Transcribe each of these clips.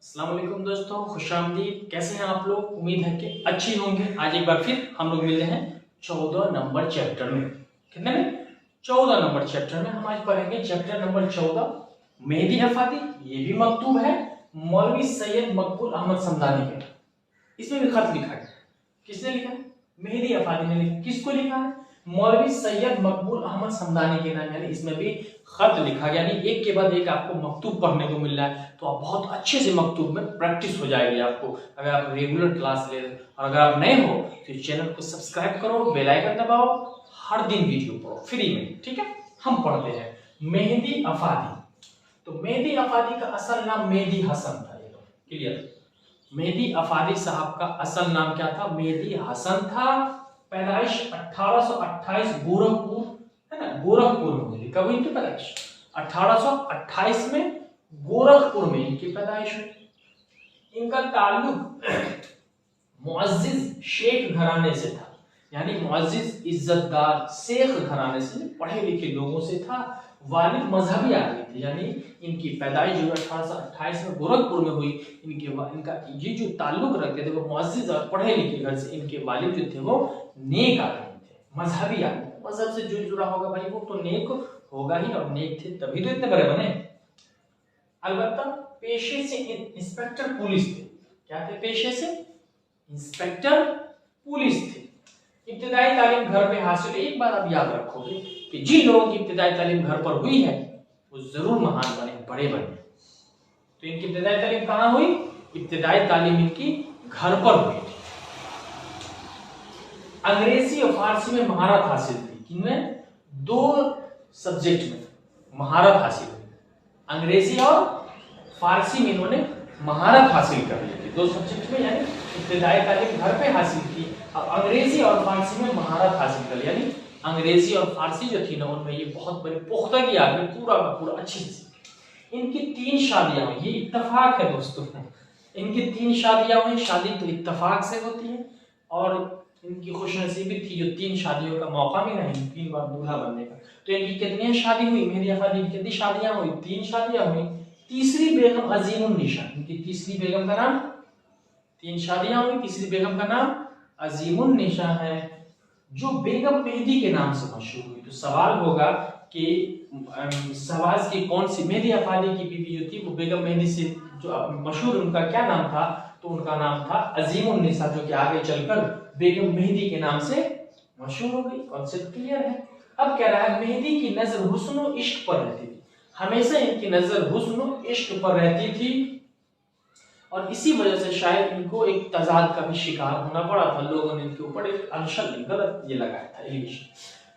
अस्सलाम वालेकुम दोस्तों, खुशामदीद। कैसे हैं आप लोग? उम्मीद है कि अच्छी होंगे। आज एक बार फिर हम लोग मिलते हैं 14 नंबर चैप्टर में। कितने में? 14 नंबर चैप्टर में हम आज पढ़ेंगे चैप्टर नंबर 14 मेहदी अफादी। ये भी मकतूब है मौलवी सैयद मकबूल अहमद समदानी के। इसमें भी खत लिखा है। किसने लिखा है? मेहदी अफादी ने लिखा। किसको लिखा है? मौलवी सैयद मकबूल अहमद समदानी के नाम। यानी इसमें भी खत लिखा, यानी एक के बाद एक आपको मकतूब पढ़ने को मिल रहा है, तो आप बहुत अच्छे से मकतूब में प्रैक्टिस हो जाएगी आपको अगर आप रेगुलर क्लास ले रहे। और अगर आप नए हो तो चैनल को सब्सक्राइब करो, बेल आइकन दबाओ, हर दिन वीडियो पढ़ो फ्री में। ठीक है, हम पढ़ते हैं मेहदी अफादी। तो मेहदी अफादी का असल नाम मेहदी हसन था। ये तो क्लियर। मेहदी अफादी साहब का असल नाम क्या था? मेहदी हसन था। पैदाइश 1828 गोरखपुर, है ना, गोरखपुर में हुई। कब इनकी पैदाइश? 1828 में गोरखपुर में इनकी पैदाइश हुई। इनका ताल्लुक मुअज्जिज शेख घराने से था, यानी मुअज्जिज इज्जतदार शेख घराने से, पढ़े लिखे लोगों से था। वालिद मजहबी आदमी थे, यानी इनकी पैदाइश जो 1828 में गोरखपुर में हुई। इनका ये जो ताल्लुक रखते थे वो मुअज्जिज और पढ़े लिखे घर से। इनके वालिद जो थे वो नेक आदमी थे, मजहबी आदमी। मजहब से जो जुड़ा होगा भाई वो तो नेक होगा ही, और नेक थे तभी तो इतने बड़े बने। अलबत्ता पेशे से इंस्पेक्टर पुलिस थे। क्या थे? पेशे से इंस्पेक्टर पुलिस थे। इब्तिदाई तालीम घर पे हासिल। एक बार आप याद रखोगे कि जिन लोगों की इब्तिदाई तालीम घर पर हुई है वो जरूर महान बने, बड़े बने। तो इनकी इब्तिदाई तालीम कहाँ हुई? इब्तिदाई तालीम इनकी घर पर हुई थी। अंग्रेजी और फारसी में महारत हासिल थी। किनमें? दो सब्जेक्ट में महारत हासिल हुई। अंग्रेजी और फारसी में इन्होंने महारत हासिल कर ली थी, दो सब्जेक्ट में। यानी इब्तिदाई तालीम घर पे हासिल की, अब अंग्रेजी और फारसी में महारत हासिल कर ली। यानी अंग्रेजी और फारसी जो थी ना उनमें ये बहुत बड़ी पुख्तगी आ गई, पूरा का पूरा अच्छी से। इनकी 3 शादियां हुई, ये इत्तेफाक है दोस्तों। इनकी 3 शादियां हुई। शादी तो इत्तेफाक से होती है, और इनकी खुशनसीबी थी जो 3 शादियों का मौका मिला है 3 बार दूल्हा बनने का। तो इनकी कितनी शादी हुई? मेहदी अफादी की कितनी शादियां हुई? 3 शादियां हुई। तीसरी बेगम अजीमुन्निशा, इनकी तीसरी बेगम का नाम, 3 शादियां हुई, तीसरी बेगम का नाम अजीमुन्निशा है, जो बेगम मेहदी के नाम से मशहूर हुई। तो सवाल होगा कि शहबाज की कौन सी, मेहदी अफादी की बीवी जो थी वो बेगम मेहदी से जो मशहूर, उनका क्या नाम था? तो उनका नाम था अजीमुन्निसा, जो कि आगे चलकर बेगम मेहदी के नाम से मशहूर हो गई। कॉन्सेप्ट क्लियर है? अब कह रहा है मेहदी की नजर हुस्न और इश्क पर रहती थी। हमेशा इनकी नजर हुस्न और इश्क पर रहती थी, और इसी वजह से शायद इनको एक तजाद का भी शिकार होना पड़ा था। लोगों ने इनके ऊपर एक अंशल गलत ये लगाया था एलिगेशन।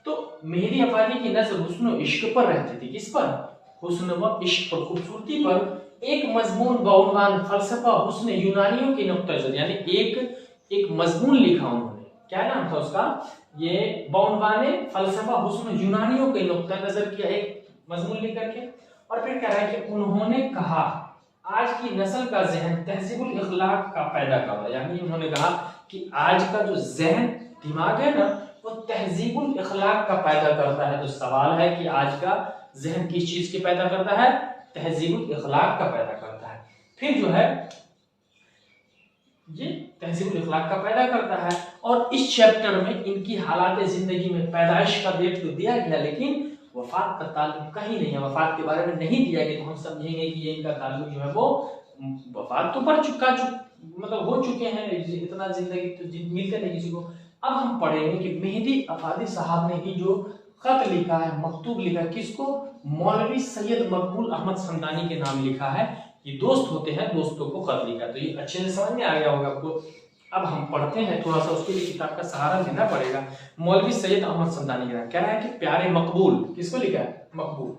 तो मेहदी अफादी की नजर हुस्न और इश्क पर रहती थी। किस पर? हुस्न व इश्क पर, खूबसूरती पर। एक मजमून बउनवान फलसफा हुस्न यूनानियों की नुक्ता नजर, यानी एक मजमून लिखा उन्होंने। क्या नाम था उसका? ये बउनवाने फलसफा हुस्न यूनानियों के नुक्ता नजर किया, एक मजमून लिख करके। और फिर कह रहा है कि उन्होंने कहा आज की नस्ल का जहन तहजीबुल इखलाक का पैदा कर रहा है। यानी उन्होंने कहा कि आज का जो जहन दिमाग है ना वो तहजीबुल इखलाक का पैदा करता है। तो सवाल है कि आज का जहन किस चीज के पैदा करता है? तहजीबुल इखलाक का पैदा करता है। फिर जो है ये तहजीबुल इखलाक का पैदा करता है। और इस चैप्टर में इनकी हालात जिंदगी में पैदाइश का डेट तो दिया गया, लेकिन वफात का ताल्लुक कहीं नहीं है, वफात के बारे में नहीं दिया गया। तो हम समझेंगे कि ये इनका ताल्लुक जो है वो वफात तो पर मतलब हो चुके हैं, इतना जिंदगी तो मिलते नहीं किसी को। अब हम पढ़ेंगे कि मेहदी अफादी साहब ने ही जो खत लिखा है, मकतूब लिखा है, किसको? मौलवी सैयद मकबूल अहमद समदानी के नाम लिखा है। ये दोस्त होते हैं, दोस्तों को खत लिखा। तो ये अच्छे से समझ में आ गया होगा आपको। अब हम पढ़ते हैं, थोड़ा सा उसके लिए किताब का सहारा लेना पड़ेगा। मौलवी सैयद अहमद समदानी का क्या है कि प्यारे मकबूल, किसको लिखा है? मकबूल,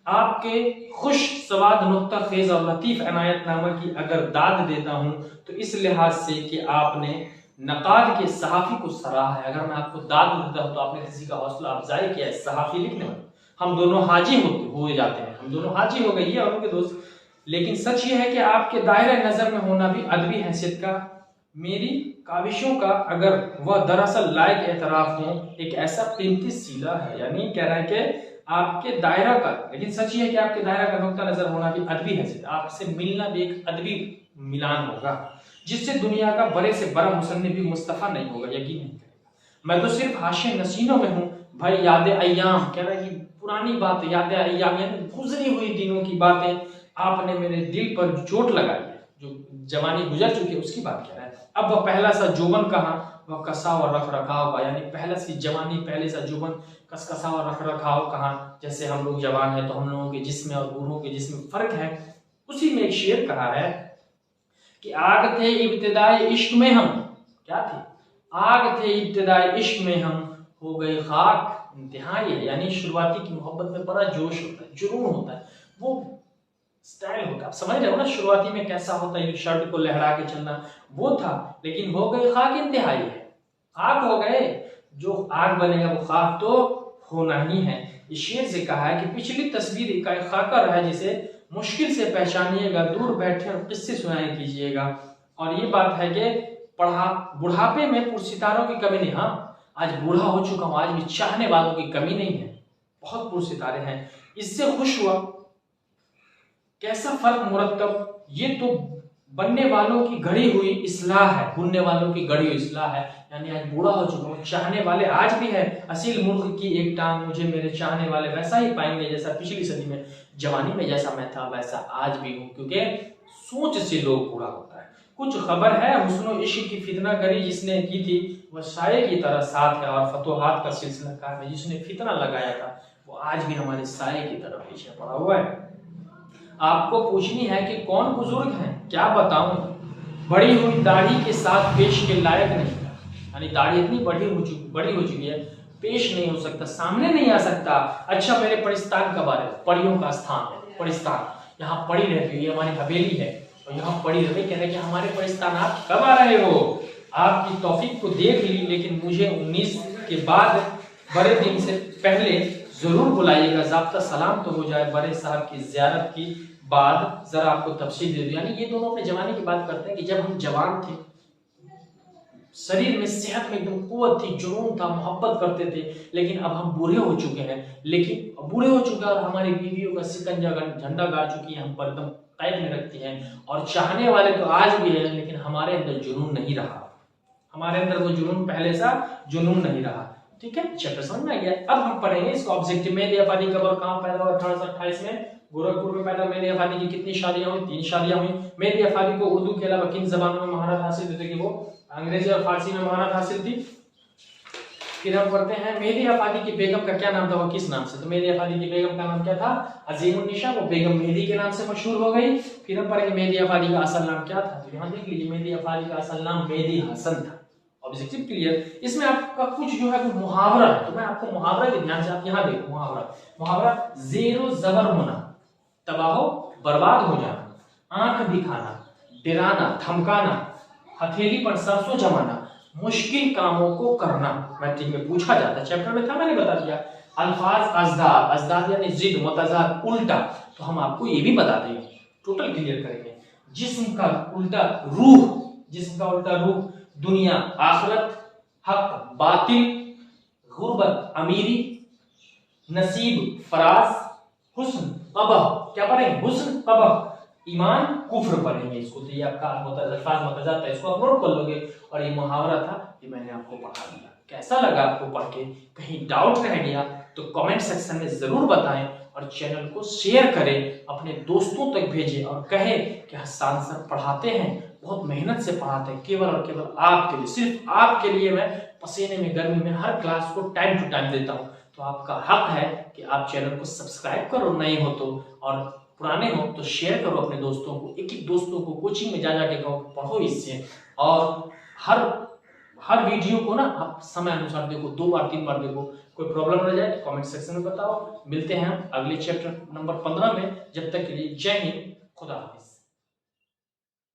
आपके खुश सवाद नुक्ता खेज और लतीफ अनायतनामा की अगर दाद देता हूं तो इस लिहाज से कि आपने नकाद के सहाफी को सराहा है। अगर मैं आपको दाद देता हूं तो आपने किसी का हौसला अफजाई किया है। सहाफी लिखने में हम दोनों हाजी हो जाते हैं, हम दोनों हाजी हो गए, ये और उनके दोस्त। लेकिन सच ये है कि आपके दायरे नजर में होना भी अदबी हैसियत का, मेरी काविशों का अगर वह दरअसल लायक एतराफ हो, एक ऐसा कीमती सीला है। यानी कह रहा है कि आपके दायरा का, लेकिन सच ही है कि आपके दायरा का नुक्ता नजर होना भी अदबी हैसियत, आपसे मिलना भी एक अदबी मिलान होगा, जिससे दुनिया का बड़े से बड़ा मुसन्निफ भी मुस्तफा नहीं होगा, यकीन नहीं करेगा। मैं तो सिर्फ हाशिए नशीनों में हूँ भाई। याद अय्याम कह रहा है कि पुरानी बात, याद अय्याम यानी गुजरी हुई दिनों की बातें आपने मेरे दिल पर चोट लगाई है, जो जवानी गुजर चुकी है उसकी बात कह रहा है। अब वह पहला सा जोबन कहाँ, वह कसा और रख रखाव का, यानी पहला सी जवानी, पहले सा जोबन, कसकसा और रख रखाव कहाँ। जैसे हम लोग जवान है तो हम लोगों के जिस्म और बूढ़ों के जिस्म में फर्क है। उसी में एक शेर कहा है कि आग थे इब्तिदाई इश्क में हम, क्या थे, आग थे इब्तिदाई इश्क में हम, हो गए खाक इंतहाई है। यानी शुरुआती की मोहब्बत में बड़ा जोश होता है, जुनून होता है, वो स्टाइल होता है, आप समझ रहे हो ना शुरुआती में कैसा होता है, शर्ट को लहरा के चलना वो था, लेकिन हो गए खाक इंतहाई है, खाक हो गए, जो आग बनेगा वो खाक तो होना ही है। इस शेर से कहा है कि पिछली तस्वीर का एक खाका रहा है जिसे मुश्किल से पहचानिएगा, दूर बैठे और किस्से सुनाए कीजिएगा। और ये बात है कि बुढ़ापे में पुरसितारों की कमी नहीं, हाँ आज बूढ़ा हो चुका हूं, आज भी चाहने वालों की कमी नहीं है, बहुत पुरसितारे हैं। इससे खुश हुआ, कैसा फर्क मुरत्तब, ये तो बनने वालों की घड़ी हुई इस्लाह है, बुनने वालों की घड़ी हुई इस्लाह है। यानी आज बूढ़ा हो चुका हूँ, चाहने वाले आज भी है, असील मुल्क की एक टांग, मुझे मेरे चाहने वाले वैसा ही पाएंगे जैसा पिछली सदी में जवानी में जैसा मैं था वैसा आज भी हूँ, क्योंकि सोच से लोग बूढ़ा होता है। कुछ खबर है हुस्न इश्क की फितना करी जिसने की थी, वह साये की तरह साथ है, और फतोहात का सिलसिला कार में जिसने फितना लगाया था वो आज भी हमारे साये की तरह पीछे पड़ा हुआ है। आपको पूछनी है कि कौन बुजुर्ग हैं, क्या बताऊं, बड़ी हुई दाढ़ी के साथ पेश के लायक नहीं था, यानी दाढ़ी इतनी बड़ी हो चुकी है, पेश नहीं हो सकता, सामने नहीं आ सकता। अच्छा मेरे परिस्तान का बारे, परियों का स्थान है परिस्तान, यहाँ पड़ी रहती है, हमारी हवेली है और यहाँ पड़ी रहती है। कह रहे कि हमारे परिस्तान आप कब आ रहे हो, आपकी तौफीक को देख ली, लेकिन मुझे 19 के बाद बड़े दिन से पहले जरूर बुलाइएगा, ज़ाब्ता सलाम तो हो जाए, बड़े साहब की ज़ियारत की बाद जरा आपको तफसील दे दूं। यानी ये दोनों अपने जवानी की बात करते हैं कि जब हम जवान थे, शरीर में सेहत में एकदम कुव्वत थी, जुनून था, मोहब्बत करते थे, लेकिन अब हम बूढ़े हो चुके हैं, लेकिन बूढ़े हो चुके हैं और हमारी बीवियों का सिकंजा झंडा गाड़ चुकी है, हम पर एकदम कैद में रखती हैं, और चाहने वाले तो आज भी है, लेकिन हमारे अंदर जुनून नहीं रहा, हमारे अंदर वो जुनून पहले सा जुनून नहीं रहा। ठीक है, चैप्टर समझ में आ गया। अब हम पढ़ेंगे इसको ऑब्जेक्टिव में। मेहदी अफादी कबर कहाँ पैदा हुआ, 1828 में गोरखपुर में पैदा। मेहदी अफादी की कितनी शादियां हुई, 3 शादियां हुई। मेहदी अफादी को उर्दू के अलावा किन जबानों में महारत हासिल थी, वो अंग्रेजी और फारसी में महारत हासिल थी। फिर हम पढ़ते हैं मेहदी अफादी की बेगम का क्या नाम था, वो किस नाम से, तो मेहदी अफादी की बेगम का नाम क्या था, अजीमुन्निसा, वो बेगम मेहदी के नाम से मशहूर हो गई। फिर हम पढ़ेंगे मेहदी अफादी का असल नाम क्या था, तो यहाँ देख लीजिए मेहदी अफादी का असल नाम मेहदी हसन था। Objective clear. इसमें आपका कुछ जो है वो मुहावरा है, तो मैं आपको मुहावरा के ध्यान से आप यहाँ देखो, मुहावरा ज़ेरो ज़बर होना, तबाह बर्बाद हो जाना, आंख दिखाना, डराना, धमकाना, हथेली पर सरसों जमाना, मुश्किल कामों को करना। मैट्रिक में पूछा जाता है, चैप्टर में था, मैंने बता दिया। अल्फाज अज़दाद, अज़दाद यानी जिद, मुतज़ाद उल्टा, तो हम आपको ये भी बता देंगे, टोटल क्लियर करेंगे। जिस्म का उल्टा रूह, जिस्म का उल्टा रूह, दुनिया आखिरत, हक बातिल, गुर्बत अमीरी, नसीब फराज, हुस्न कबह, क्या पढ़ेंगे, हुस्न कबह, ईमान कुफ्र पढ़ेंगे इसको। तो ये आपका अल्फाज मुतज़ाद था, इसको आप नोट कर लोगे। और ये मुहावरा था, ये मैंने आपको पढ़ा दिया। कैसा लगा आपको पढ़ के, कहीं डाउट रह गया तो कमेंट सेक्शन में जरूर बताएं, और चैनल को शेयर करें, अपने दोस्तों तक भेजें और कहें कि हसन सर पढ़ाते हैं, बहुत मेहनत से पढ़ाते हैं, केवल और केवल आपके लिए, सिर्फ आपके लिए मैं पसीने में गर्मी में हर क्लास को टाइम टू टाइम देता हूँ। तो आपका हक है कि आप चैनल को सब्सक्राइब करो, नए हो तो, और पुराने हो तो शेयर करो अपने दोस्तों को, एक एक दोस्तों को कोचिंग में जा जाके कहो पढ़ो इससे। और हर वीडियो को ना आप समय अनुसार देखो, 2 बार 3 बार देखो। कोई प्रॉब्लम रह जाए तो कमेंट सेक्शन में बताओ। मिलते हैं हम अगले चैप्टर नंबर 15 में, जब तक के लिए जय हिंद, खुदा हाफिज।